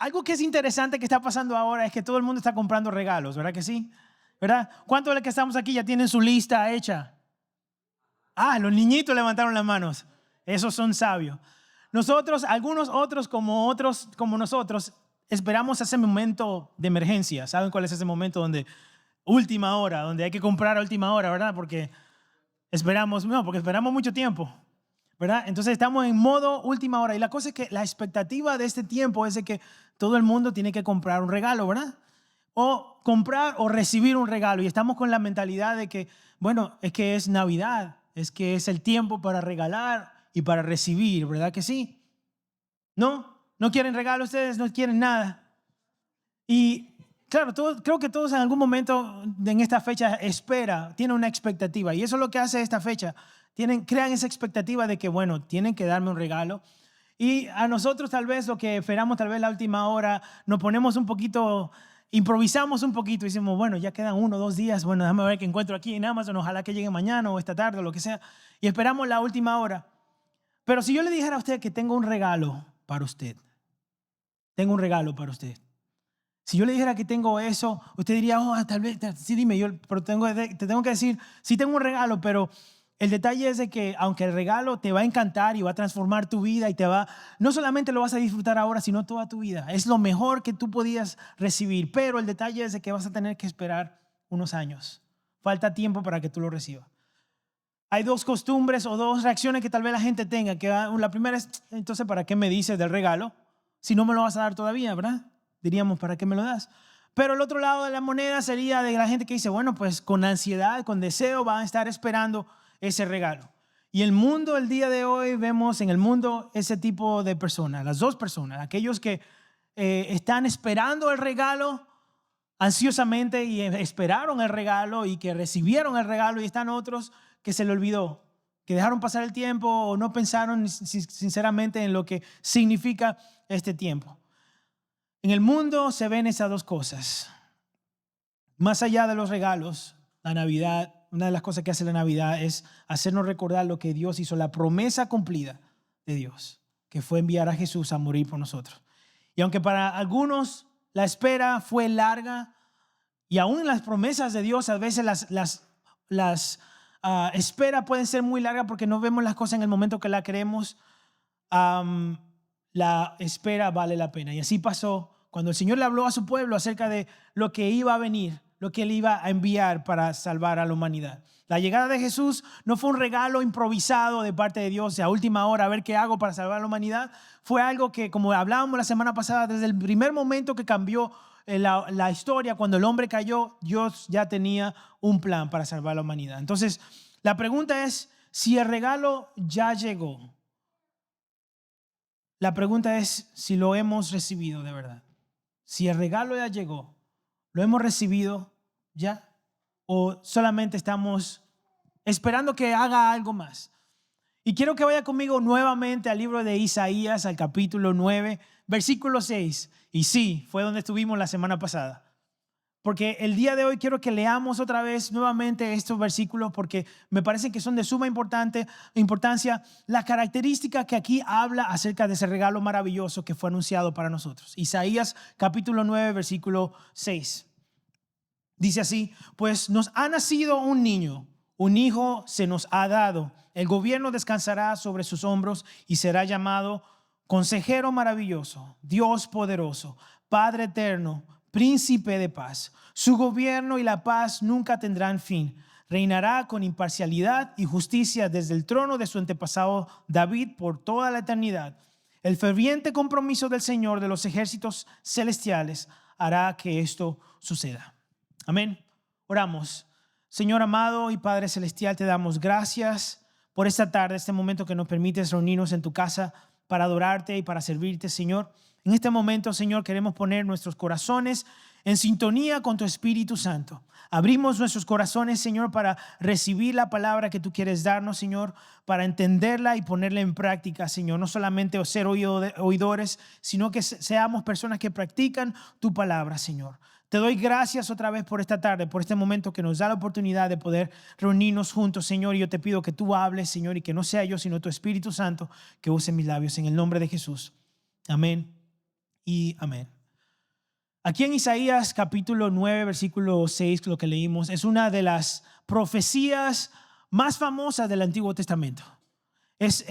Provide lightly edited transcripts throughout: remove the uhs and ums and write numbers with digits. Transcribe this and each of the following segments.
algo que es interesante que está pasando ahora es que todo el mundo está comprando regalos, ¿verdad que sí? ¿Verdad? ¿Cuántos de los que estamos aquí ya tienen su lista hecha? Los niñitos levantaron las manos. Esos son sabios. Nosotros, algunos otros como nosotros, esperamos ese momento de emergencia. ¿Saben cuál es ese momento donde última hora, donde hay que comprar a última hora, ¿verdad? Porque esperamos mucho tiempo, ¿verdad? Entonces estamos en modo última hora. Y la cosa es que la expectativa de este tiempo es de que todo el mundo tiene que comprar un regalo, ¿verdad? O comprar o recibir un regalo. Y estamos con la mentalidad de que, bueno, es que es Navidad, es que es el tiempo para regalar y para recibir, ¿verdad que sí? ¿No? ¿No quieren regalo ustedes? ¿No quieren nada? Y claro, creo que todos en algún momento en esta fecha tienen una expectativa. Y eso es lo que hace esta fecha. Crean esa expectativa de que, bueno, tienen que darme un regalo. Y a nosotros tal vez lo que esperamos, tal vez la última hora, nos ponemos un poquito, improvisamos un poquito y decimos, bueno, ya quedan 1 o 2 días, bueno, déjame ver qué encuentro aquí en Amazon, ojalá que llegue mañana o esta tarde o lo que sea. Y esperamos la última hora. Pero si yo le dijera a usted que tengo un regalo para usted, tengo un regalo para usted. Si yo le dijera que tengo eso, usted diría, tal vez, sí, dime, pero te tengo que decir, sí tengo un regalo, pero el detalle es de que aunque el regalo te va a encantar y va a transformar tu vida y no solamente lo vas a disfrutar ahora, sino toda tu vida. Es lo mejor que tú podías recibir, pero el detalle es de que vas a tener que esperar unos años. Falta tiempo para que tú lo recibas. Hay 2 costumbres o 2 reacciones que tal vez la gente tenga. La primera es, entonces, ¿para qué me dices del regalo? Si no me lo vas a dar todavía, ¿verdad? Diríamos, ¿para qué me lo das? Pero el otro lado de la moneda sería de la gente que dice, bueno, pues con ansiedad, con deseo, van a estar esperando ese regalo. Y el mundo, el día de hoy, vemos en el mundo ese tipo de personas, las 2 personas, aquellos que están esperando el regalo ansiosamente y esperaron el regalo y que recibieron el regalo, y están otros que se le olvidó, que dejaron pasar el tiempo o no pensaron sinceramente en lo que significa este tiempo. En el mundo se ven esas 2 cosas. Más allá de los regalos, la Navidad, una de las cosas que hace la Navidad es hacernos recordar lo que Dios hizo, la promesa cumplida de Dios, que fue enviar a Jesús a morir por nosotros. Y aunque para algunos la espera fue larga, y aún las promesas de Dios, a veces las esperas pueden ser muy largas porque no vemos las cosas en el momento que la queremos, la espera vale la pena. Y así pasó cuando el Señor le habló a su pueblo acerca de lo que iba a venir, lo que Él iba a enviar para salvar a la humanidad. La llegada de Jesús no fue un regalo improvisado de parte de Dios a última hora, a ver qué hago para salvar a la humanidad. Fue algo que, como hablábamos la semana pasada, desde el primer momento que cambió la historia, cuando el hombre cayó, Dios ya tenía un plan para salvar a la humanidad. Entonces, la pregunta es, si el regalo ya llegó, la pregunta es si lo hemos recibido de verdad. Si el regalo ya llegó, ¿lo hemos recibido ya? ¿O solamente estamos esperando que haga algo más? Y quiero que vaya conmigo nuevamente al libro de Isaías, al capítulo 9, versículo 6. Y sí, fue donde estuvimos la semana pasada. Porque el día de hoy quiero que leamos otra vez nuevamente estos versículos porque me parece que son de suma importancia las características que aquí habla acerca de ese regalo maravilloso que fue anunciado para nosotros. Isaías capítulo 9, versículo 6. Dice así, pues nos ha nacido un niño, un hijo se nos ha dado. El gobierno descansará sobre sus hombros y será llamado Consejero Maravilloso, Dios Poderoso, Padre Eterno, Príncipe de paz. Su gobierno y la paz nunca tendrán fin. Reinará con imparcialidad y justicia desde el trono de su antepasado David por toda la eternidad. El ferviente compromiso del Señor de los ejércitos celestiales hará que esto suceda. Amén. Oramos. Señor amado y Padre celestial, te damos gracias por esta tarde, este momento que nos permites reunirnos en tu casa para adorarte y para servirte, Señor. En este momento, Señor, queremos poner nuestros corazones en sintonía con tu Espíritu Santo. Abrimos nuestros corazones, Señor, para recibir la palabra que tú quieres darnos, Señor, para entenderla y ponerla en práctica, Señor. No solamente ser oidores, sino que seamos personas que practican tu palabra, Señor. Te doy gracias otra vez por esta tarde, por este momento que nos da la oportunidad de poder reunirnos juntos, Señor. Y yo te pido que tú hables, Señor, y que no sea yo, sino tu Espíritu Santo que use mis labios. En el nombre de Jesús. Amén y amén. Aquí en Isaías capítulo 9, versículo 6, lo que leímos, es una de las profecías más famosas del Antiguo Testamento. Es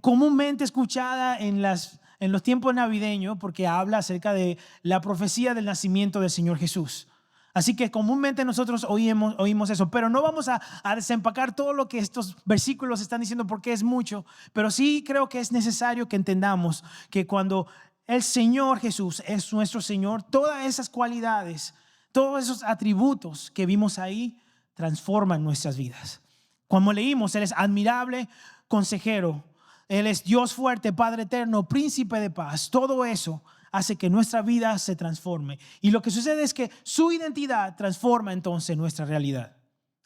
comúnmente escuchada en los tiempos navideños porque habla acerca de la profecía del nacimiento del Señor Jesús. Así que comúnmente nosotros oímos eso, pero no vamos a desempacar todo lo que estos versículos están diciendo porque es mucho, pero sí creo que es necesario que entendamos que cuando el Señor Jesús es nuestro Señor, todas esas cualidades, todos esos atributos que vimos ahí transforman nuestras vidas. Como leímos, Él es admirable, consejero, Él es Dios fuerte, Padre eterno, príncipe de paz. Todo eso hace que nuestra vida se transforme. Y lo que sucede es que su identidad transforma entonces nuestra realidad.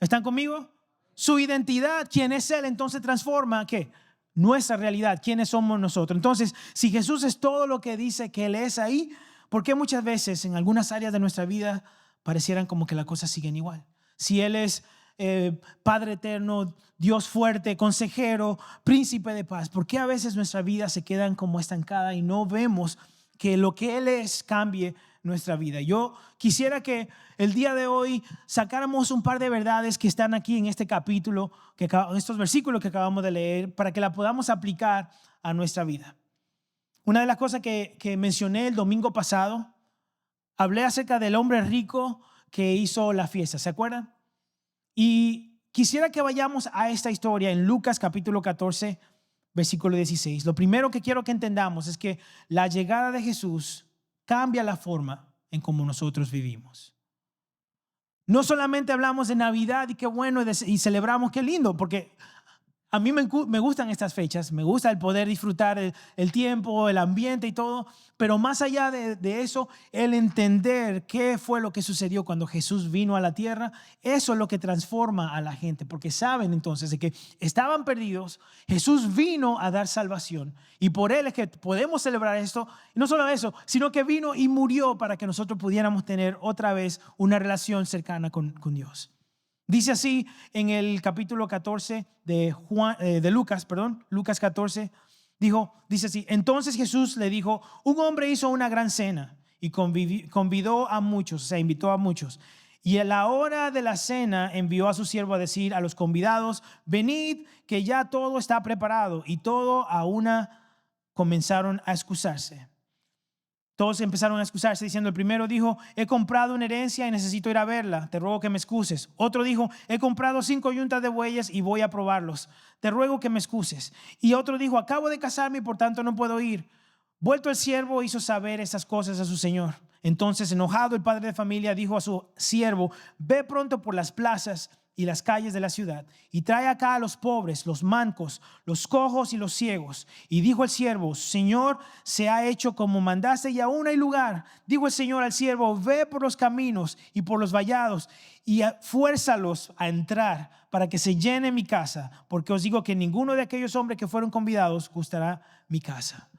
¿Están conmigo? Su identidad, quién es Él, entonces transforma ¿qué? Nuestra realidad, quiénes somos nosotros. Entonces, si Jesús es todo lo que dice que Él es ahí, ¿por qué muchas veces en algunas áreas de nuestra vida parecieran como que las cosas siguen igual? Si Él es Padre eterno, Dios fuerte, consejero, príncipe de paz, ¿por qué a veces nuestra vida se quedan como estancada y no vemos que lo que Él es cambie nuestra vida? Yo quisiera que el día de hoy sacáramos un par de verdades que están aquí en este capítulo, en estos versículos que acabamos de leer, para que la podamos aplicar a nuestra vida. Una de las cosas que mencioné el domingo pasado, hablé acerca del hombre rico que hizo la fiesta, ¿se acuerdan? Y quisiera que vayamos a esta historia en Lucas capítulo 14, versículo 16. Lo primero que quiero que entendamos es que la llegada de Jesús cambia la forma en cómo nosotros vivimos. No solamente hablamos de Navidad y qué bueno y celebramos, qué lindo, porque a mí me gustan estas fechas, me gusta el poder disfrutar el tiempo, el ambiente y todo, pero más allá de eso, el entender qué fue lo que sucedió cuando Jesús vino a la tierra, eso es lo que transforma a la gente, porque saben entonces de que estaban perdidos, Jesús vino a dar salvación y por Él es que podemos celebrar esto, y no solo eso, sino que vino y murió para que nosotros pudiéramos tener otra vez una relación cercana con Dios. Dice así en el capítulo 14 de Lucas, Lucas 14, dice así: entonces Jesús le dijo, un hombre hizo una gran cena y convidó a muchos, o sea, invitó a muchos. Y a la hora de la cena envió a su siervo a decir a los convidados, venid, que ya todo está preparado. Y todo a una comenzaron a excusarse. Todos empezaron a excusarse diciendo, el primero dijo, he comprado una herencia y necesito ir a verla, te ruego que me excuses. Otro dijo, he comprado 5 yuntas de bueyes y voy a probarlos, te ruego que me excuses. Y otro dijo, acabo de casarme y por tanto no puedo ir. Vuelto el siervo hizo saber esas cosas a su señor. Entonces enojado el padre de familia dijo a su siervo, ve pronto por las plazas y las calles de la ciudad y trae acá a los pobres, los mancos, los cojos y los ciegos. Y dijo el siervo, Señor, se ha hecho como mandaste y aún hay lugar. Dijo el Señor al siervo, ve por los caminos y por los vallados y fuérzalos a entrar para que se llene mi casa, porque os digo que ninguno de aquellos hombres que fueron convidados gustará mi casa.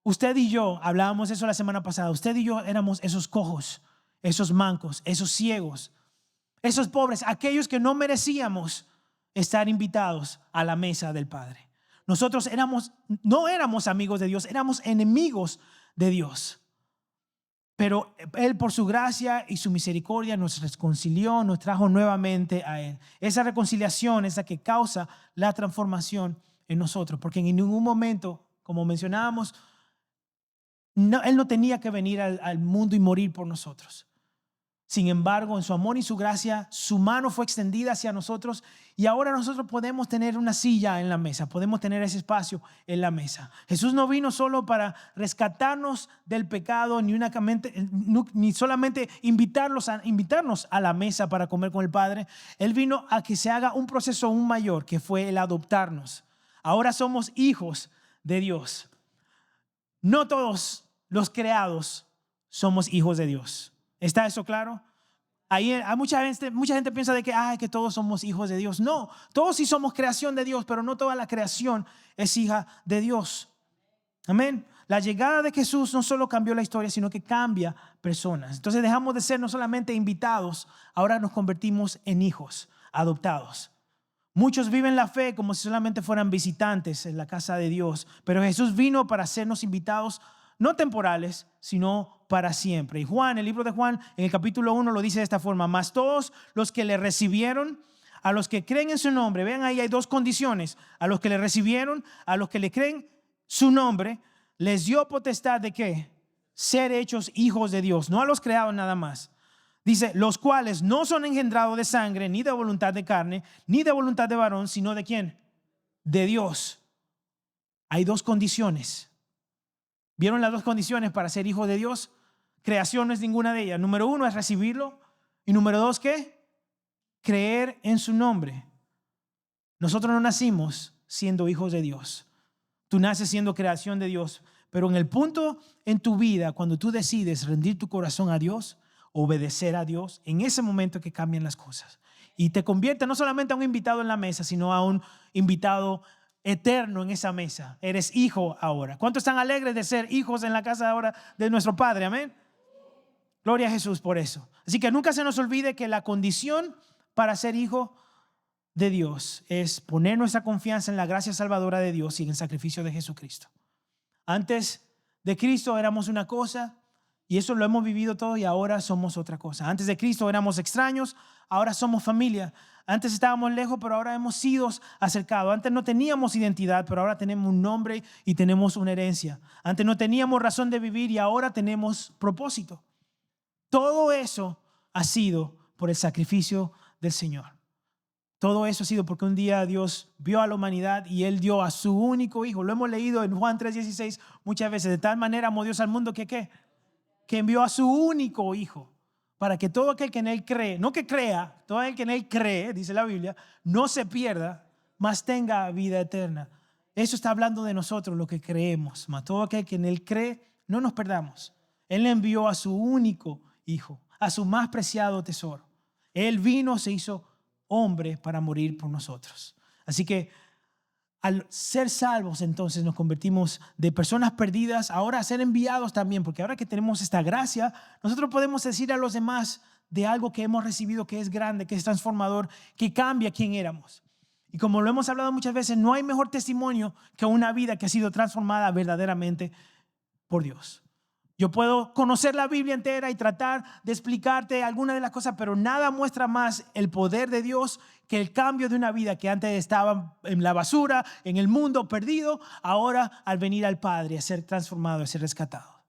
Usted y yo, hablábamos eso la semana pasada, usted y yo éramos esos cojos, esos mancos, esos ciegos, esos pobres, aquellos que no merecíamos estar invitados a la mesa del Padre. Nosotros no éramos amigos de Dios, éramos enemigos de Dios. Pero Él por su gracia y su misericordia nos reconcilió, nos trajo nuevamente a Él. Esa reconciliación es la que causa la transformación en nosotros, porque en ningún momento, como mencionábamos, Él no tenía que venir al mundo y morir por nosotros. Sin embargo, en su amor y su gracia, su mano fue extendida hacia nosotros y ahora nosotros podemos tener una silla en la mesa, podemos tener ese espacio en la mesa. Jesús no vino solo para rescatarnos del pecado, ni solamente invitarnos a la mesa para comer con el Padre. Él vino a que se haga un proceso aún mayor, que fue el adoptarnos. Ahora somos hijos de Dios. No todos los creados somos hijos de Dios. ¿Está eso claro? Ahí hay mucha gente piensa de que todos somos hijos de Dios. No, todos sí somos creación de Dios, pero no toda la creación es hija de Dios. Amén. La llegada de Jesús no solo cambió la historia, sino que cambia personas. Entonces dejamos de ser no solamente invitados, ahora nos convertimos en hijos adoptados. Muchos viven la fe como si solamente fueran visitantes en la casa de Dios, pero Jesús vino para hacernos invitados no temporales, sino para siempre. Y Juan, el libro de Juan, en el capítulo 1 lo dice de esta forma: mas todos los que le recibieron, a los que creen en su nombre, vean ahí hay dos condiciones: a los que le recibieron, a los que le creen su nombre, les dio potestad de ¿qué? Ser hechos hijos de Dios, no a los creados nada más. Dice, los cuales no son engendrados de sangre, ni de voluntad de carne, ni de voluntad de varón, sino ¿de quién? De Dios. Hay dos condiciones. ¿Vieron las dos condiciones para ser hijo de Dios? Creación no es ninguna de ellas. Número 1 es recibirlo. Y número 2, ¿qué? Creer en su nombre. Nosotros no nacimos siendo hijos de Dios. Tú naces siendo creación de Dios. Pero en el punto en tu vida, cuando tú decides rendir tu corazón a Dios, obedecer a Dios, en ese momento que cambian las cosas. Y te convierte no solamente a un invitado en la mesa, sino a un invitado eterno en esa mesa. Eres hijo ahora. ¿Cuántos están alegres de ser hijos en la casa ahora de nuestro Padre? Amén. Gloria a Jesús por eso. Así que nunca se nos olvide que la condición para ser hijo de Dios es poner nuestra confianza en la gracia salvadora de Dios y en el sacrificio de Jesucristo. Antes de Cristo éramos una cosa y eso lo hemos vivido todo y ahora somos otra cosa. Antes de Cristo éramos extraños, ahora somos familia. Antes estábamos lejos, pero ahora hemos sido acercados. Antes no teníamos identidad, pero ahora tenemos un nombre y tenemos una herencia. Antes no teníamos razón de vivir y ahora tenemos propósito. Todo eso ha sido por el sacrificio del Señor. Todo eso ha sido porque un día Dios vio a la humanidad y Él dio a su único hijo. Lo hemos leído en Juan 3:16 muchas veces. De tal manera amó Dios al mundo que envió a su único hijo para que todo aquel que en Él cree, no que crea, todo aquel que en Él cree, dice la Biblia, no se pierda, mas tenga vida eterna. Eso está hablando de nosotros, lo que creemos. Mas todo aquel que en Él cree, no nos perdamos. Él envió a su único hijo, a su más preciado tesoro. Él vino, se hizo hombre para morir por nosotros. Así que al ser salvos, entonces nos convertimos de personas perdidas ahora a ser enviados también, porque ahora que tenemos esta gracia, nosotros podemos decir a los demás de algo que hemos recibido que es grande, que es transformador, que cambia quién éramos. Y como lo hemos hablado muchas veces, no hay mejor testimonio que una vida que ha sido transformada verdaderamente por Dios. Yo puedo conocer la Biblia entera y tratar de explicarte alguna de las cosas, pero nada muestra más el poder de Dios que el cambio de una vida que antes estaba en la basura, en el mundo, perdido, ahora al venir al Padre, a ser transformado, a ser rescatado.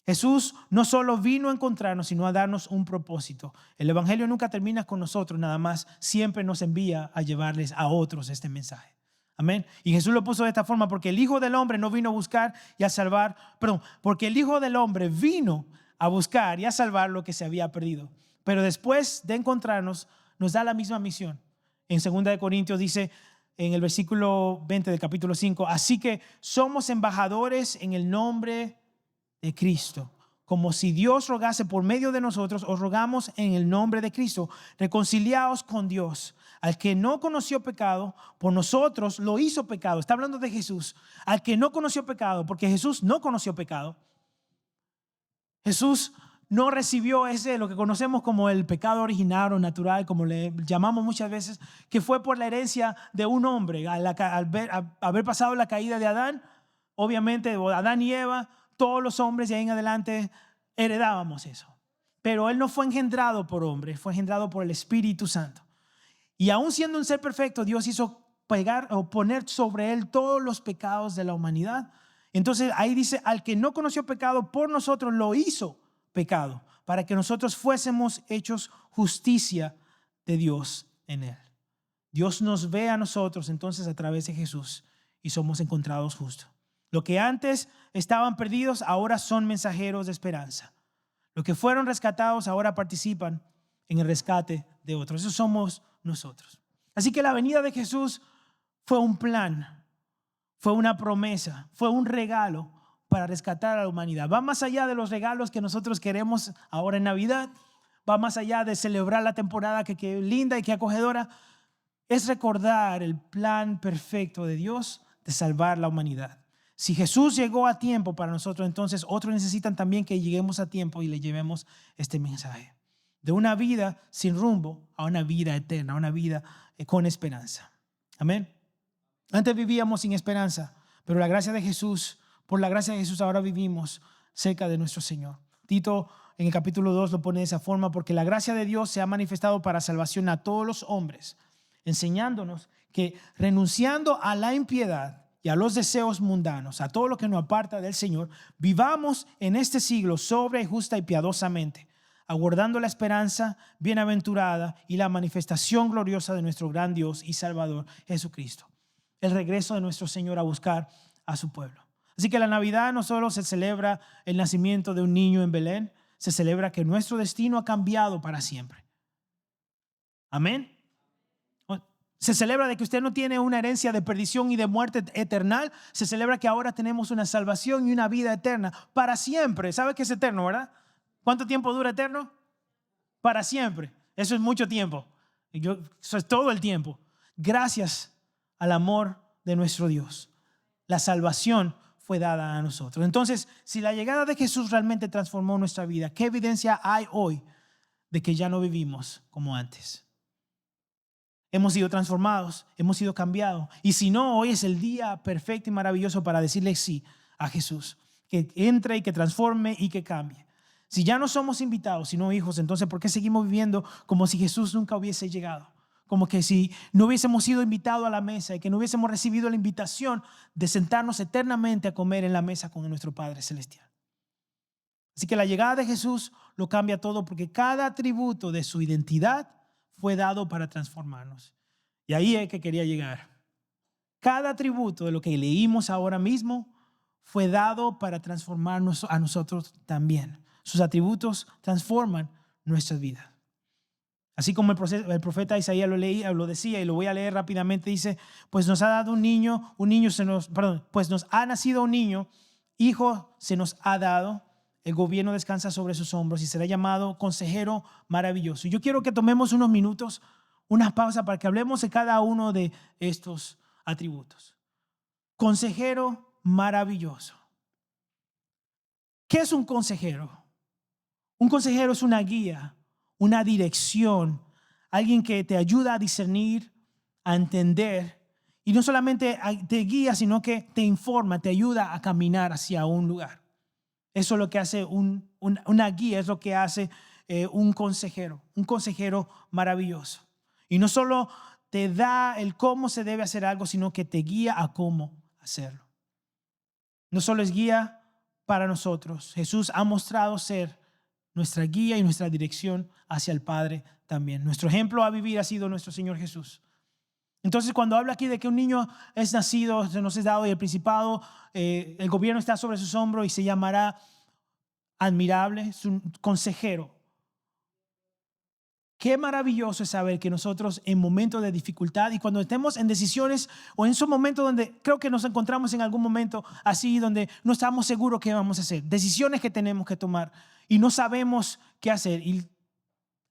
Jesús no solo vino a encontrarnos, sino a darnos un propósito. El Evangelio nunca termina con nosotros, nada más siempre nos envía a llevarles a otros este mensaje. Amén. Y Jesús lo puso de esta forma porque el Hijo del Hombre no vino a buscar y a salvar, porque el Hijo del Hombre vino a buscar y a salvar lo que se había perdido. Pero después de encontrarnos, nos da la misma misión. En 2 Corintios dice en el versículo 20 del capítulo 5, así que somos embajadores en el nombre de Cristo. Como si Dios rogase por medio de nosotros, os rogamos en el nombre de Cristo, reconciliaos con Dios. Al que no conoció pecado, por nosotros lo hizo pecado. Está hablando de Jesús. Al que no conoció pecado, porque Jesús no conoció pecado. Jesús no recibió lo que conocemos como el pecado original o natural, como le llamamos muchas veces, que fue por la herencia de un hombre. Al haber pasado la caída de Adán, obviamente Adán y Eva, todos los hombres de ahí en adelante heredábamos eso. Pero él no fue engendrado por hombre, fue engendrado por el Espíritu Santo. Y aún siendo un ser perfecto, Dios hizo poner sobre él todos los pecados de la humanidad. Entonces ahí dice, al que no conoció pecado, por nosotros lo hizo pecado, para que nosotros fuésemos hechos justicia de Dios en él. Dios nos ve a nosotros entonces a través de Jesús y somos encontrados justos. Lo que antes estaban perdidos, ahora son mensajeros de esperanza. Los que fueron rescatados ahora participan en el rescate de otros. Eso somos nosotros. Así que la venida de Jesús fue un plan, fue una promesa, fue un regalo para rescatar a la humanidad. Va más allá de los regalos que nosotros queremos ahora en Navidad, va más allá de celebrar la temporada que linda y que acogedora. Es recordar el plan perfecto de Dios de salvar la humanidad. Si Jesús llegó a tiempo para nosotros, entonces otros necesitan también que lleguemos a tiempo y le llevemos este mensaje. De una vida sin rumbo a una vida eterna, a una vida con esperanza. Amén. Antes vivíamos sin esperanza, pero la gracia de Jesús Por la gracia de Jesús ahora vivimos cerca de nuestro Señor. Tito en el capítulo 2 lo pone de esa forma, porque la gracia de Dios se ha manifestado para salvación a todos los hombres, enseñándonos que renunciando a la impiedad y a los deseos mundanos, a todo lo que nos aparta del Señor, vivamos en este siglo sobria, justa y piadosamente, aguardando la esperanza bienaventurada y la manifestación gloriosa de nuestro gran Dios y Salvador Jesucristo, el regreso de nuestro Señor a buscar a su pueblo. Así que la Navidad no solo se celebra el nacimiento de un niño en Belén, se celebra que nuestro destino ha cambiado para siempre. Amén. Se celebra de que usted no tiene una herencia de perdición y de muerte eterna. Se celebra que ahora tenemos una salvación y una vida eterna para siempre. ¿Sabe que es eterno, verdad? ¿Cuánto tiempo dura eterno? Para siempre. Eso es mucho tiempo. Eso es todo el tiempo. Gracias al amor de nuestro Dios, la salvación fue dada a nosotros. Entonces, si la llegada de Jesús realmente transformó nuestra vida, ¿qué evidencia hay hoy de que ya no vivimos como antes? Hemos sido transformados, hemos sido cambiados. Y si no, hoy es el día perfecto y maravilloso para decirle sí a Jesús, que entre y que transforme y que cambie. Si ya no somos invitados, sino hijos, entonces ¿por qué seguimos viviendo como si Jesús nunca hubiese llegado? Como que si no hubiésemos sido invitados a la mesa y que no hubiésemos recibido la invitación de sentarnos eternamente a comer en la mesa con nuestro Padre Celestial. Así que la llegada de Jesús lo cambia todo, porque cada atributo de su identidad fue dado para transformarnos. Y ahí es que quería llegar. Cada atributo de lo que leímos ahora mismo fue dado para transformarnos a nosotros también. Sus atributos transforman nuestras vidas. Así como el profeta Isaías lo decía, y lo voy a leer rápidamente, dice, pues nos ha dado pues nos ha nacido un niño, hijo se nos ha dado, el gobierno descansa sobre sus hombros y será llamado Consejero Maravilloso. Y yo quiero que tomemos unos minutos, una pausa para que hablemos de cada uno de estos atributos. Consejero Maravilloso. ¿Qué es un consejero? Un consejero es una guía, una dirección, alguien que te ayuda a discernir, a entender, y no solamente te guía, sino que te informa, te ayuda a caminar hacia un lugar. Eso es lo que hace una guía, es lo que hace un consejero maravilloso. Y no solo te da el cómo se debe hacer algo, sino que te guía a cómo hacerlo. No solo es guía para nosotros, Jesús ha mostrado ser nuestra guía y nuestra dirección hacia el Padre también. Nuestro ejemplo a vivir ha sido nuestro Señor Jesús. Entonces, cuando habla aquí de que un niño es nacido, se nos es dado y el principado, el gobierno está sobre sus hombros y se llamará admirable, es un consejero. Qué maravilloso es saber que nosotros en momentos de dificultad y cuando estemos en decisiones o en esos momentos donde creo que nos encontramos en algún momento así, donde no estamos seguros qué vamos a hacer, decisiones que tenemos que tomar y no sabemos qué hacer y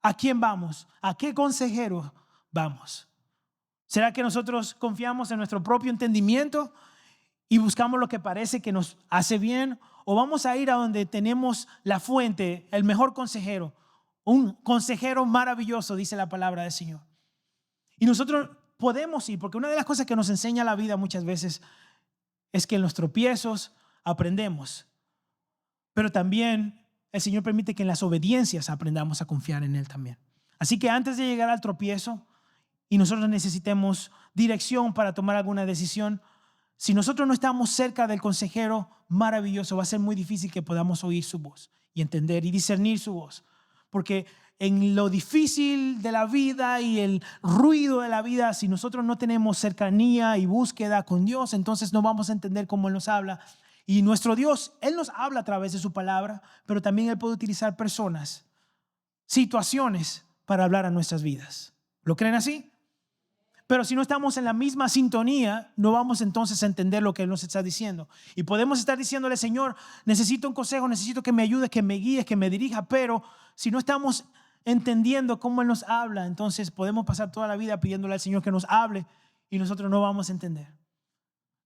a quién vamos, a qué consejero vamos. ¿Será que nosotros confiamos en nuestro propio entendimiento y buscamos lo que parece que nos hace bien? ¿O vamos a ir a donde tenemos la fuente, el mejor consejero? Un consejero maravilloso, dice la palabra del Señor. Y nosotros podemos ir, porque una de las cosas que nos enseña la vida muchas veces es que en los tropiezos aprendemos. Pero también el Señor permite que en las obediencias aprendamos a confiar en Él también. Así que antes de llegar al tropiezo y nosotros necesitemos dirección para tomar alguna decisión, si nosotros no estamos cerca del consejero maravilloso, va a ser muy difícil que podamos oír su voz y entender y discernir su voz. Porque en lo difícil de la vida y el ruido de la vida, si nosotros no tenemos cercanía y búsqueda con Dios, entonces no vamos a entender cómo Él nos habla. Y nuestro Dios, Él nos habla a través de su palabra, pero también Él puede utilizar personas, situaciones para hablar a nuestras vidas. ¿Lo creen así? Pero si no estamos en la misma sintonía, no vamos entonces a entender lo que Él nos está diciendo. Y podemos estar diciéndole, Señor, necesito un consejo, necesito que me ayudes, que me guíes, que me dirija, pero si no estamos entendiendo cómo Él nos habla, entonces podemos pasar toda la vida pidiéndole al Señor que nos hable y nosotros no vamos a entender.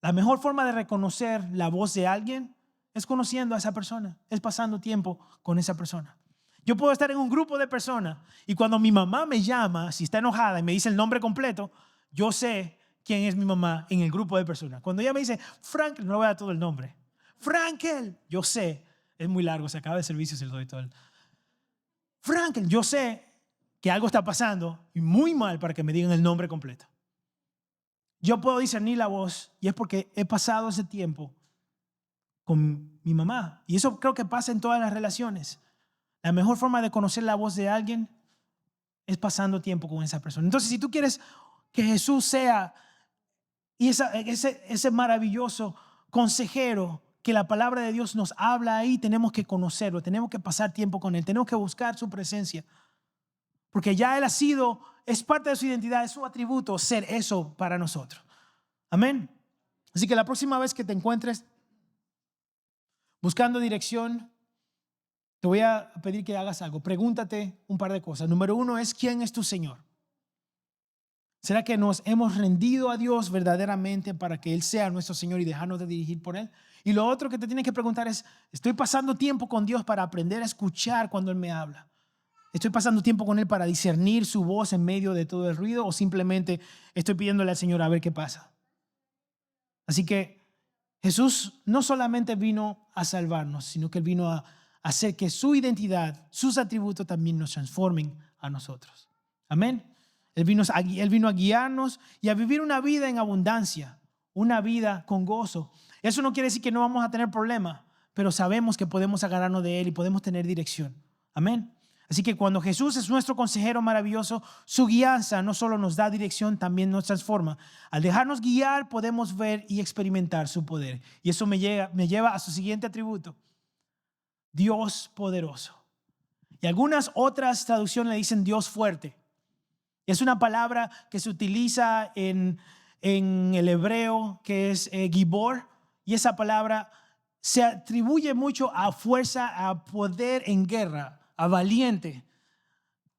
La mejor forma de reconocer la voz de alguien es conociendo a esa persona, es pasando tiempo con esa persona. Yo puedo estar en un grupo de personas y cuando mi mamá me llama, si está enojada y me dice el nombre completo, yo sé quién es mi mamá en el grupo de personas. Cuando ella me dice, Frank, no le voy a dar todo el nombre. Frankel, yo sé, es muy largo, se acaba el servicio, se lo doy todo. Frankel, yo sé que algo está pasando y muy mal para que me digan el nombre completo. Yo puedo discernir la voz y es porque he pasado ese tiempo con mi mamá. Y eso creo que pasa en todas las relaciones. La mejor forma de conocer la voz de alguien es pasando tiempo con esa persona. Entonces, si tú quieres que Jesús sea ese maravilloso consejero que la palabra de Dios nos habla ahí, tenemos que conocerlo, tenemos que pasar tiempo con Él, tenemos que buscar su presencia. Porque ya Él es parte de su identidad, es su atributo ser eso para nosotros. Amén. Así que la próxima vez que te encuentres buscando dirección, te voy a pedir que hagas algo. Pregúntate un par de cosas. Número 1 es, ¿quién es tu Señor? ¿Será que nos hemos rendido a Dios verdaderamente para que Él sea nuestro Señor y dejarnos de dirigir por Él? Y lo otro que te tienes que preguntar es, ¿estoy pasando tiempo con Dios para aprender a escuchar cuando Él me habla? ¿Estoy pasando tiempo con Él para discernir su voz en medio de todo el ruido o simplemente estoy pidiéndole al Señor a ver qué pasa? Así que Jesús no solamente vino a salvarnos, sino que Él vino a hacer que su identidad, sus atributos también nos transformen a nosotros. Amén. Él vino a guiarnos y a vivir una vida en abundancia, una vida con gozo. Eso no quiere decir que no vamos a tener problemas, pero sabemos que podemos agarrarnos de Él y podemos tener dirección. Amén. Así que cuando Jesús es nuestro consejero maravilloso, su guianza no solo nos da dirección, también nos transforma. Al dejarnos guiar, podemos ver y experimentar su poder. Y eso me lleva a su siguiente atributo: Dios poderoso. Y algunas otras traducciones le dicen Dios fuerte. Es una palabra que se utiliza en el hebreo, que es gibor, y esa palabra se atribuye mucho a fuerza, a poder en guerra, a valiente.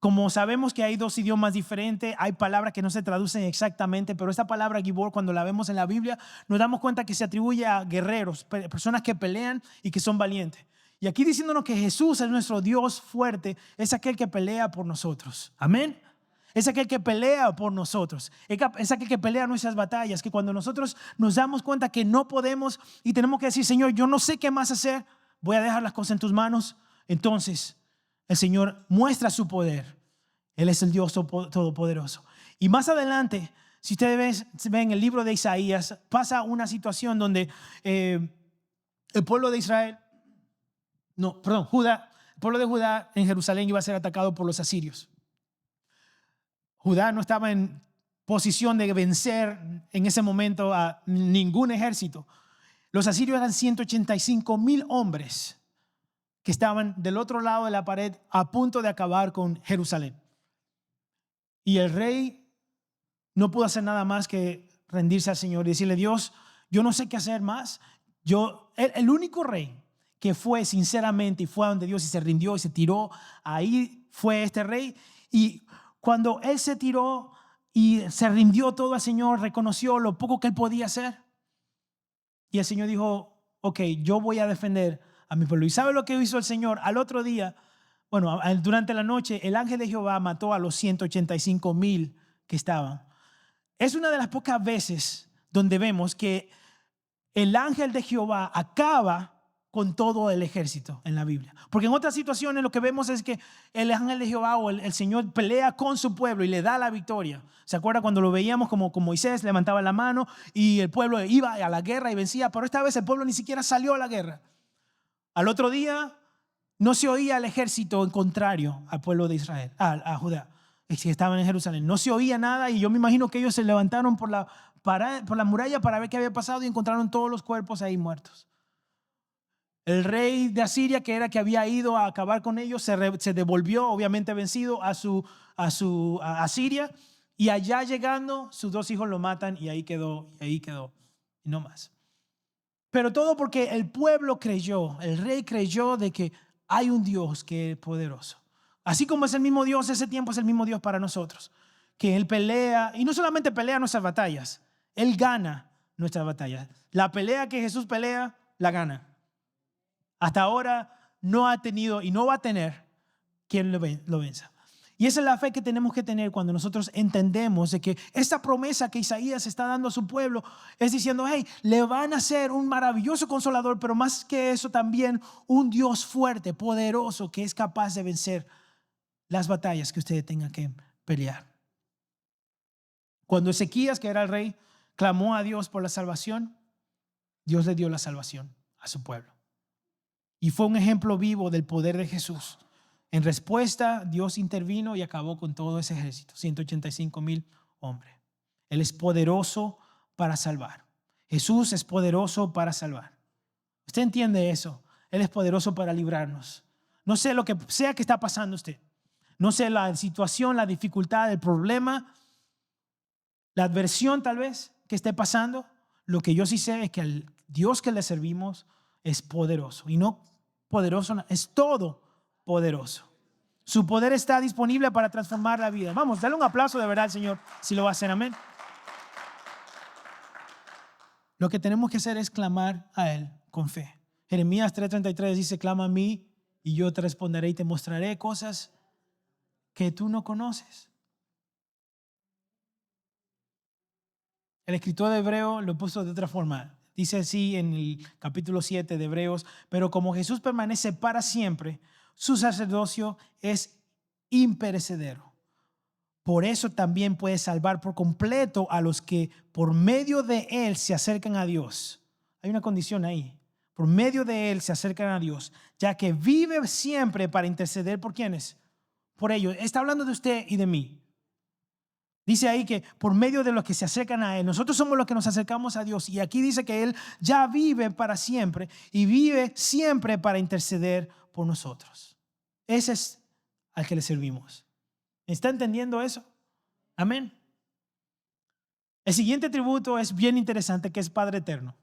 Como sabemos que hay dos idiomas diferentes, hay palabras que no se traducen exactamente, pero esta palabra gibor, cuando la vemos en la Biblia, nos damos cuenta que se atribuye a guerreros, personas que pelean y que son valientes. Y aquí diciéndonos que Jesús es nuestro Dios fuerte, es aquel que pelea por nosotros. Amén. Es aquel que pelea por nosotros. Es aquel que pelea nuestras batallas. Que cuando nosotros nos damos cuenta que no podemos y tenemos que decir, Señor, yo no sé qué más hacer, voy a dejar las cosas en tus manos. Entonces el Señor muestra su poder. Él es el Dios todopoderoso. Y más adelante, si ustedes ven el libro de Isaías, pasa una situación donde el pueblo de Judá, el pueblo de Judá en Jerusalén iba a ser atacado por los asirios. Judá no estaba en posición de vencer en ese momento a ningún ejército. Los asirios eran 185,000 hombres que estaban del otro lado de la pared a punto de acabar con Jerusalén. Y el rey no pudo hacer nada más que rendirse al Señor y decirle, Dios, yo no sé qué hacer más. El único rey que fue sinceramente y fue a donde Dios y se rindió y se tiró, ahí fue este rey. Y cuando él se tiró y se rindió todo al Señor, reconoció lo poco que él podía hacer. Y el Señor dijo, ok, yo voy a defender a mi pueblo. ¿Y sabe lo que hizo el Señor? Al otro día, durante la noche, el ángel de Jehová mató a los 185,000 que estaban. Es una de las pocas veces donde vemos que el ángel de Jehová acaba con todo el ejército en la Biblia. Porque en otras situaciones lo que vemos es que el ángel de Jehová o el Señor pelea con su pueblo y le da la victoria. ¿Se acuerda cuando lo veíamos como Moisés levantaba la mano y el pueblo iba a la guerra y vencía? Pero esta vez el pueblo ni siquiera salió a la guerra. Al otro día no se oía el ejército en contrario al pueblo de Israel, a Judá, que estaban en Jerusalén. No se oía nada y yo me imagino que ellos se levantaron por la muralla para ver qué había pasado y encontraron todos los cuerpos ahí muertos. El rey de Asiria, que había ido a acabar con ellos, se devolvió, obviamente vencido, a Asiria. Y allá llegando, sus 2 hijos lo matan y ahí quedó, y no más. Pero todo porque el pueblo creyó, el rey creyó de que hay un Dios que es poderoso. Así como es el mismo Dios, ese tiempo es el mismo Dios para nosotros. Que Él pelea, y no solamente pelea nuestras batallas, Él gana nuestras batallas. La pelea que Jesús pelea, la gana. Hasta ahora no ha tenido y no va a tener quien lo venza. Y esa es la fe que tenemos que tener cuando nosotros entendemos de que esta promesa que Isaías está dando a su pueblo es diciendo, hey, le van a ser un maravilloso consolador, pero más que eso también un Dios fuerte, poderoso, que es capaz de vencer las batallas que ustedes tengan que pelear. Cuando Ezequías, que era el rey, clamó a Dios por la salvación, Dios le dio la salvación a su pueblo. Y fue un ejemplo vivo del poder de Jesús. En respuesta, Dios intervino y acabó con todo ese ejército, 185,000 hombres. Él es poderoso para salvar. Jesús es poderoso para salvar. ¿Usted entiende eso? Él es poderoso para librarnos. No sé lo que sea que está pasando usted. No sé la situación, la dificultad, el problema, la adversión tal vez que esté pasando. Lo que yo sí sé es que el Dios que le servimos es poderoso. Y no poderoso, es todopoderoso. Su poder está disponible para transformar la vida. Vamos, dale un aplauso de verdad al Señor si lo va a hacer. Amén. Lo que tenemos que hacer es clamar a Él con fe. Jeremías 3:33 dice, clama a mí y yo te responderé y te mostraré cosas que tú no conoces. El escritor de Hebreo lo puso de otra forma. Dice así en el capítulo 7 de Hebreos, pero como Jesús permanece para siempre, su sacerdocio es imperecedero. Por eso también puede salvar por completo a los que por medio de Él se acercan a Dios. Hay una condición ahí. Por medio de Él se acercan a Dios, ya que vive siempre para interceder por ¿quiénes? Por ellos. Está hablando de usted y de mí. Dice ahí que por medio de los que se acercan a Él, nosotros somos los que nos acercamos a Dios. Y aquí dice que Él ya vive para siempre y vive siempre para interceder por nosotros. Ese es al que le servimos. ¿Está entendiendo eso? Amén. El siguiente atributo es bien interesante, que es Padre Eterno.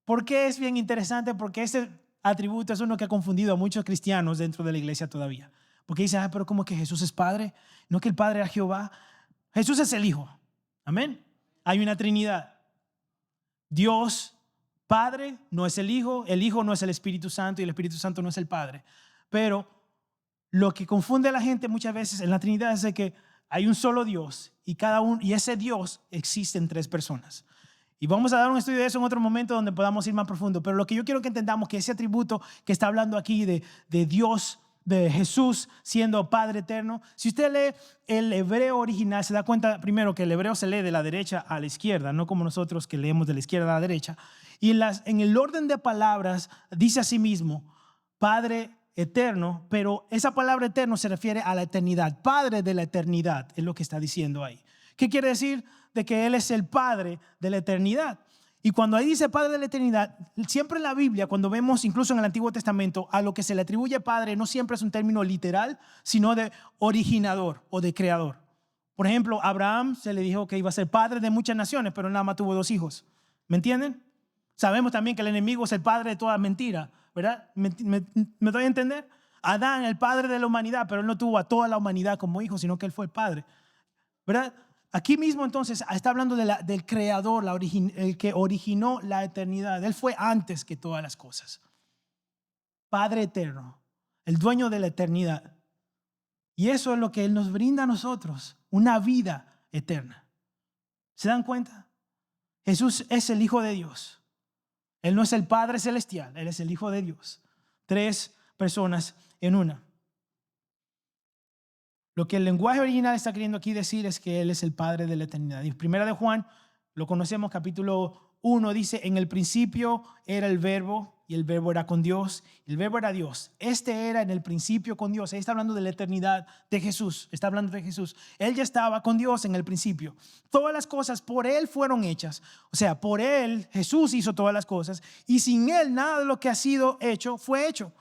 ¿Por qué es bien interesante? Porque este atributo es uno que ha confundido a muchos cristianos dentro de la iglesia todavía. Porque dicen, pero ¿cómo que Jesús es Padre? ¿No que el Padre era Jehová? Jesús es el Hijo. Amén. Hay una Trinidad. Dios Padre no es el Hijo no es el Espíritu Santo y el Espíritu Santo no es el Padre. Pero lo que confunde a la gente muchas veces en la Trinidad es de que hay un solo Dios y ese Dios existe en tres personas. Y vamos a dar un estudio de eso en otro momento donde podamos ir más profundo. Pero lo que yo quiero que entendamos que ese atributo que está hablando aquí de Dios, de Jesús siendo Padre eterno, si usted lee el hebreo original, se da cuenta primero que el hebreo se lee de la derecha a la izquierda, no como nosotros que leemos de la izquierda a la derecha. Y en el orden de palabras dice así mismo, Padre eterno, pero esa palabra eterno se refiere a la eternidad. Padre de la eternidad es lo que está diciendo ahí. ¿Qué quiere decir? De que Él es el Padre de la eternidad. Y cuando ahí dice Padre de la eternidad, siempre en la Biblia, cuando vemos incluso en el Antiguo Testamento, a lo que se le atribuye Padre no siempre es un término literal, sino de originador o de creador. Por ejemplo, a Abraham se le dijo que iba a ser padre de muchas naciones, pero nada más tuvo 2 hijos. ¿Me entienden? Sabemos también que el enemigo es el padre de toda mentira, ¿verdad? ¿Me doy a entender? Adán, el padre de la humanidad, pero él no tuvo a toda la humanidad como hijo, sino que él fue el padre, ¿verdad? Aquí mismo entonces está hablando del creador, el que originó la eternidad. Él fue antes que todas las cosas. Padre eterno, el dueño de la eternidad. Y eso es lo que Él nos brinda a nosotros, una vida eterna. ¿Se dan cuenta? Jesús es el Hijo de Dios. Él no es el Padre celestial, Él es el Hijo de Dios. 3 personas en una. Lo que el lenguaje original está queriendo aquí decir es que Él es el Padre de la eternidad. Y primera de Juan, lo conocemos, capítulo 1, dice, en el principio era el verbo y el verbo era con Dios. El verbo era Dios. Este era en el principio con Dios. Ahí está hablando de la eternidad de Jesús. Está hablando de Jesús. Él ya estaba con Dios en el principio. Todas las cosas por Él fueron hechas. O sea, por Él Jesús hizo todas las cosas. Y sin Él nada de lo que ha sido hecho fue hecho.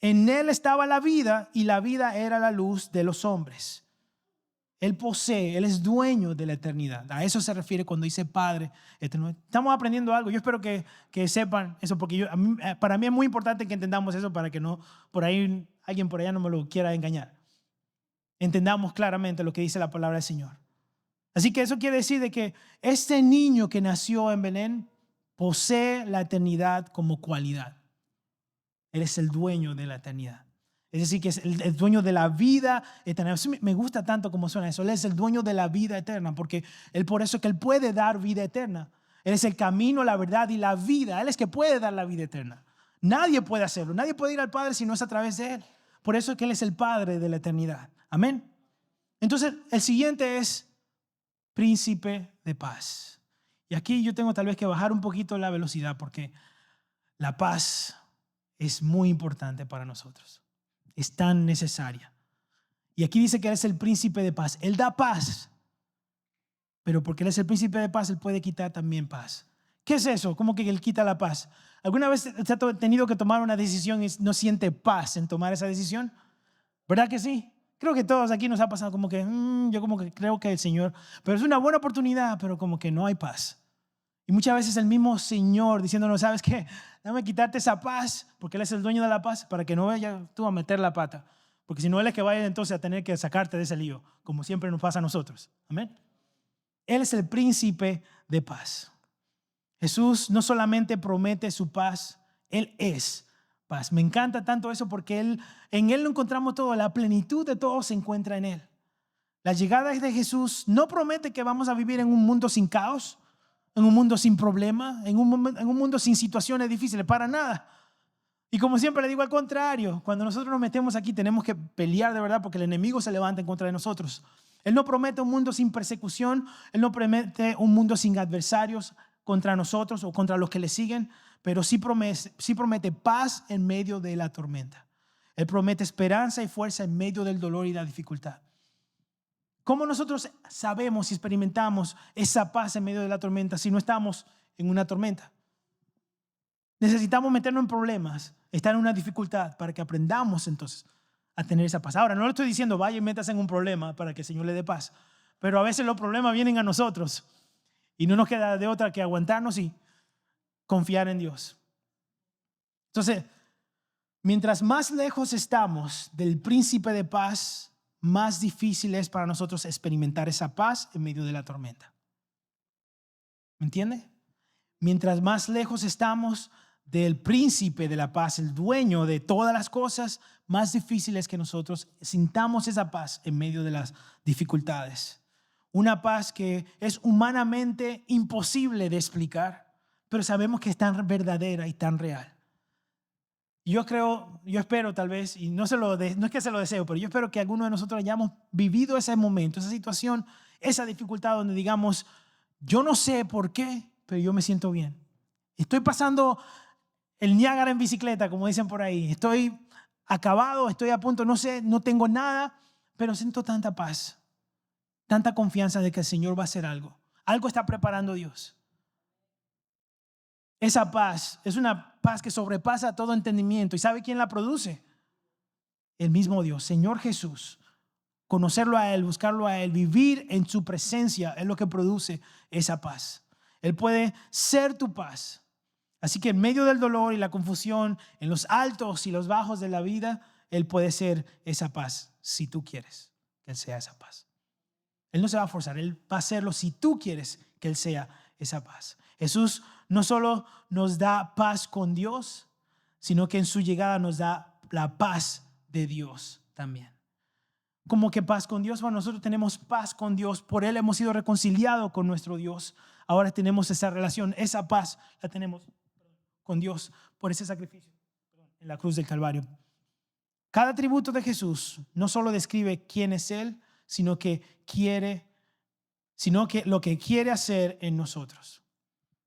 En Él estaba la vida y la vida era la luz de los hombres. Él posee, Él es dueño de la eternidad. A eso se refiere cuando dice Padre eterno. Estamos aprendiendo algo. Yo espero que sepan eso, porque para mí es muy importante que entendamos eso para que no, por ahí, alguien por allá no me lo quiera engañar. Entendamos claramente lo que dice la palabra del Señor. Así que eso quiere decir de que este niño que nació en Belén posee la eternidad como cualidad. Él es el dueño de la eternidad. Es decir, que es el dueño de la vida eterna. Eso me gusta tanto como suena eso. Él es el dueño de la vida eterna, porque por eso es que Él puede dar vida eterna. Él es el camino, la verdad y la vida. Él es que puede dar la vida eterna. Nadie puede hacerlo. Nadie puede ir al Padre si no es a través de Él. Por eso es que Él es el Padre de la eternidad. Amén. Entonces, el siguiente es príncipe de paz. Y aquí yo tengo tal vez que bajar un poquito la velocidad porque la paz es muy importante para nosotros. Es tan necesaria. Y aquí dice que Él es el príncipe de paz. Él da paz, pero porque Él es el príncipe de paz, Él puede quitar también paz. ¿Qué es eso? ¿Cómo que Él quita la paz? ¿Alguna vez usted ha tenido que tomar una decisión y no siente paz en tomar esa decisión? ¿Verdad que sí? Creo que todos aquí nos ha pasado como que, yo como que creo que el Señor, pero es una buena oportunidad, pero como que no hay paz. Y muchas veces el mismo Señor diciéndonos, ¿sabes qué? Dame quitarte esa paz, porque Él es el dueño de la paz, para que no vayas tú a meter la pata. Porque si no, Él es que vaya entonces a tener que sacarte de ese lío, como siempre nos pasa a nosotros. Amén. Él es el príncipe de paz. Jesús no solamente promete su paz, Él es paz. Me encanta tanto eso porque en Él lo encontramos todo. La plenitud de todo se encuentra en Él. La llegada de Jesús no promete que vamos a vivir en un mundo sin caos, en un mundo sin problemas, en un mundo sin situaciones difíciles, para nada. Y como siempre le digo, al contrario, cuando nosotros nos metemos aquí tenemos que pelear de verdad porque el enemigo se levanta en contra de nosotros. Él no promete un mundo sin persecución, Él no promete un mundo sin adversarios contra nosotros o contra los que le siguen, pero sí promete paz en medio de la tormenta. Él promete esperanza y fuerza en medio del dolor y la dificultad. ¿Cómo nosotros sabemos y experimentamos esa paz en medio de la tormenta si no estamos en una tormenta? Necesitamos meternos en problemas, estar en una dificultad para que aprendamos entonces a tener esa paz. Ahora, no le estoy diciendo vaya y métase en un problema para que el Señor le dé paz, pero a veces los problemas vienen a nosotros y no nos queda de otra que aguantarnos y confiar en Dios. Entonces, mientras más lejos estamos del príncipe de paz, más difícil es para nosotros experimentar esa paz en medio de la tormenta. ¿Me entiende? Mientras más lejos estamos del príncipe de la paz, el dueño de todas las cosas, más difícil es que nosotros sintamos esa paz en medio de las dificultades. Una paz que es humanamente imposible de explicar, pero sabemos que es tan verdadera y tan real. Yo espero tal vez, y no es que se lo deseo, pero yo espero que algunos de nosotros hayamos vivido ese momento, esa situación, esa dificultad donde digamos, yo no sé por qué, pero yo me siento bien. Estoy pasando el Niágara en bicicleta, como dicen por ahí. Estoy acabado, estoy a punto, no sé, no tengo nada, pero siento tanta paz, tanta confianza de que el Señor va a hacer algo. Algo está preparando Dios. Esa paz es una paz que sobrepasa todo entendimiento. ¿Y sabe quién la produce? El mismo Dios, Señor Jesús. Conocerlo a Él, buscarlo a Él, vivir en su presencia es lo que produce esa paz. Él puede ser tu paz. Así que en medio del dolor y la confusión, en los altos y los bajos de la vida, Él puede ser esa paz si tú quieres que Él sea esa paz. Él no se va a forzar, Él va a hacerlo si tú quieres que Él sea esa paz. Jesús no solo nos da paz con Dios, sino que en su llegada nos da la paz de Dios también. ¿Cómo que paz con Dios? Bueno, nosotros tenemos paz con Dios, por Él hemos sido reconciliados con nuestro Dios. Ahora tenemos esa relación, esa paz la tenemos con Dios por ese sacrificio en la cruz del Calvario. Cada atributo de Jesús no solo describe quién es Él, sino que lo que quiere hacer en nosotros.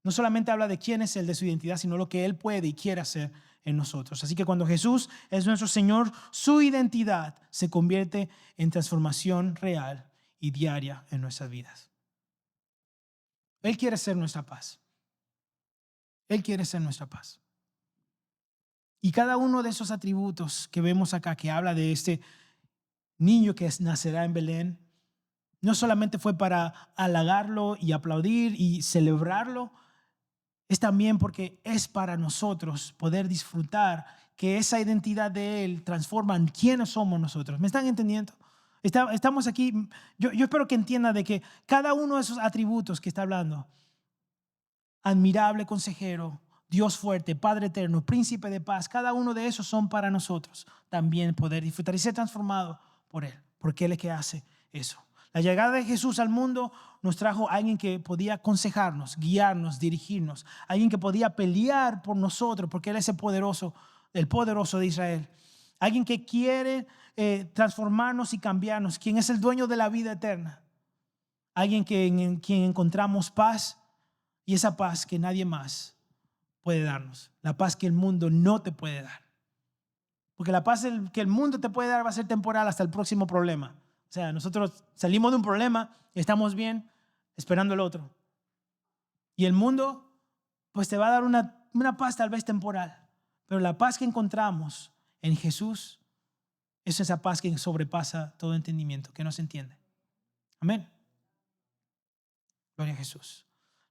No solamente habla de quién es Él, de su identidad, sino lo que Él puede y quiere hacer en nosotros. Así que cuando Jesús es nuestro Señor, su identidad se convierte en transformación real y diaria en nuestras vidas. Él quiere ser nuestra paz. Él quiere ser nuestra paz. Y cada uno de esos atributos que vemos acá, que habla de este niño que nacerá en Belén, no solamente fue para halagarlo y aplaudir y celebrarlo, es también porque es para nosotros poder disfrutar que esa identidad de Él transforma en quiénes somos nosotros. ¿Me están entendiendo? Estamos aquí, yo espero que entiendan de que cada uno de esos atributos que está hablando, admirable consejero, Dios fuerte, Padre eterno, príncipe de paz, cada uno de esos son para nosotros también poder disfrutar y ser transformado por Él, porque Él es que hace eso. La llegada de Jesús al mundo nos trajo a alguien que podía aconsejarnos, guiarnos, dirigirnos, alguien que podía pelear por nosotros, porque Él es el poderoso de Israel. Alguien que quiere transformarnos y cambiarnos, quien es el dueño de la vida eterna. Alguien en quien encontramos paz, y esa paz que nadie más puede darnos. La paz que el mundo no te puede dar. Porque la paz que el mundo te puede dar va a ser temporal hasta el próximo problema. O sea, nosotros salimos de un problema y estamos bien esperando el otro. Y el mundo pues te va a dar una paz tal vez temporal. Pero la paz que encontramos en Jesús es esa paz que sobrepasa todo entendimiento, que no se entiende. Amén. Gloria a Jesús.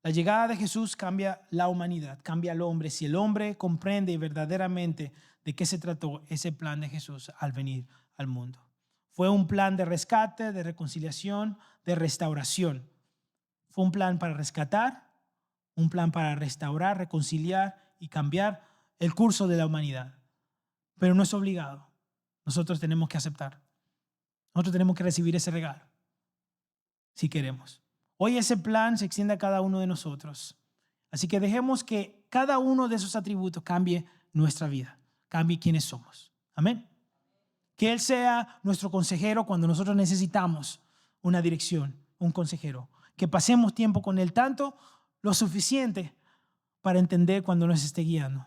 La llegada de Jesús cambia la humanidad, cambia al hombre. Si el hombre comprende verdaderamente de qué se trató ese plan de Jesús al venir al mundo. Fue un plan de rescate, de reconciliación, de restauración. Fue un plan para rescatar, un plan para restaurar, reconciliar y cambiar el curso de la humanidad. Pero no es obligado. Nosotros tenemos que aceptar. Nosotros tenemos que recibir ese regalo si queremos. Hoy ese plan se extiende a cada uno de nosotros. Así que dejemos que cada uno de esos atributos cambie nuestra vida, cambie quiénes somos. Amén. Que Él sea nuestro consejero cuando nosotros necesitamos una dirección, un consejero. Que pasemos tiempo con Él tanto, lo suficiente para entender cuando nos esté guiando.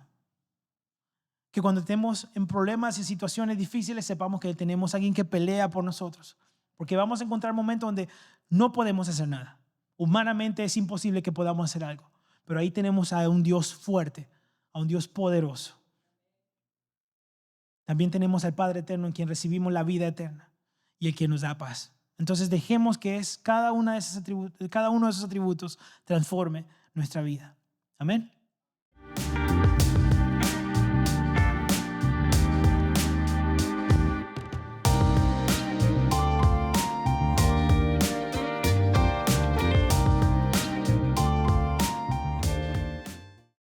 Que cuando estemos en problemas y situaciones difíciles sepamos que tenemos a alguien que pelea por nosotros. Porque vamos a encontrar momentos donde no podemos hacer nada. Humanamente es imposible que podamos hacer algo. Pero ahí tenemos a un Dios fuerte, a un Dios poderoso. También tenemos al Padre eterno en quien recibimos la vida eterna y el que nos da paz. Entonces dejemos que cada uno de esos atributos transforme nuestra vida. Amén.